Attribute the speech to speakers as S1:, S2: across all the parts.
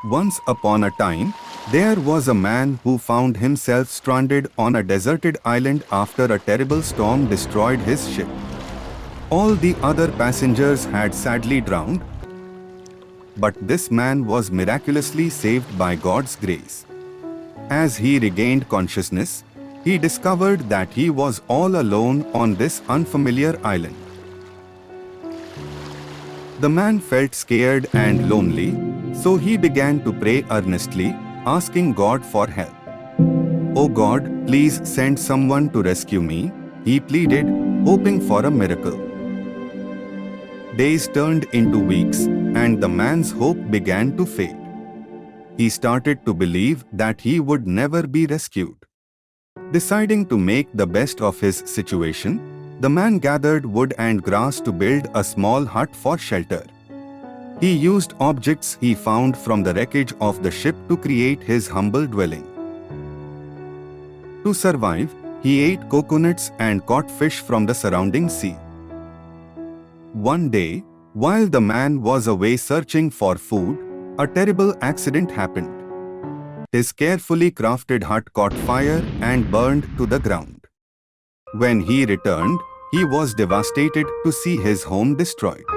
S1: Once upon a time, there was a man who found himself stranded on a deserted island after a terrible storm destroyed his ship. All the other passengers had sadly drowned, but this man was miraculously saved by God's grace. As he regained consciousness, he discovered that he was all alone on this unfamiliar island. The man felt scared and lonely, so he began to pray earnestly, asking God for help. "Oh God, please send someone to rescue me," he pleaded, hoping for a miracle. Days turned into weeks, and the man's hope began to fade. He started to believe that he would never be rescued. Deciding to make the best of his situation, the man gathered wood and grass to build a small hut for shelter. He used objects he found from the wreckage of the ship to create his humble dwelling. To survive, he ate coconuts and caught fish from the surrounding sea. One day, while the man was away searching for food, a terrible accident happened. His carefully crafted hut caught fire and burned to the ground. When he returned, he was devastated to see his home destroyed.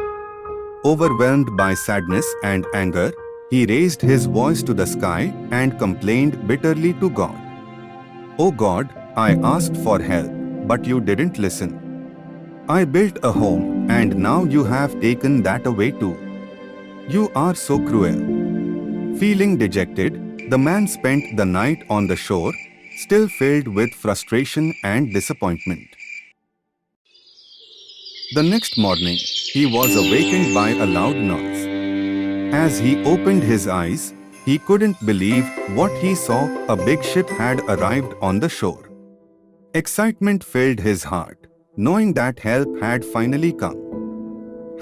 S1: Overwhelmed by sadness and anger, he raised his voice to the sky and complained bitterly to God. "Oh God, I asked for help, but you didn't listen. I built a home, and now you have taken that away too. You are so cruel." Feeling dejected, the man spent the night on the shore, still filled with frustration and disappointment. The next morning, he was awakened by a loud noise. As he opened his eyes, he couldn't believe what he saw. A big ship had arrived on the shore. Excitement filled his heart, knowing that help had finally come.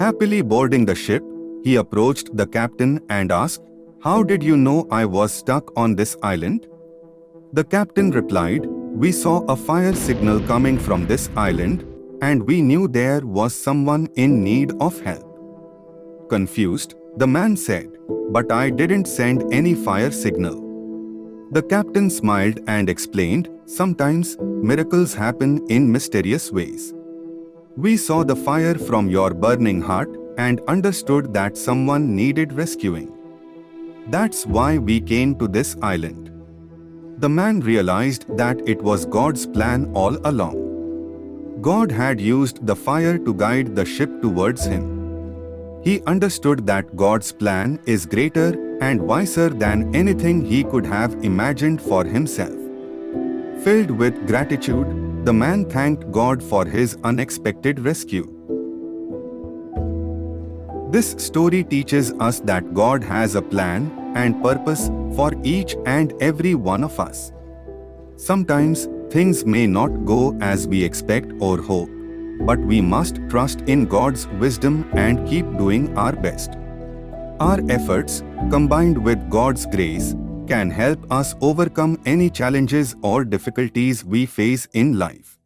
S1: Happily boarding the ship, he approached the captain and asked, "How did you know I was stuck on this island?" The captain replied, "We saw a fire signal coming from this island, and we knew there was someone in need of help." Confused, the man said, "But I didn't send any fire signal." The captain smiled and explained, "Sometimes miracles happen in mysterious ways. We saw the fire from your burning heart and understood that someone needed rescuing. That's why we came to this island." The man realized that it was God's plan all along. God had used the fire to guide the ship towards him. He understood that God's plan is greater and wiser than anything he could have imagined for himself. Filled with gratitude, the man thanked God for his unexpected rescue. This story teaches us that God has a plan and purpose for each and every one of us. Sometimes, things may not go as we expect or hope, but we must trust in God's wisdom and keep doing our best. Our efforts, combined with God's grace, can help us overcome any challenges or difficulties we face in life.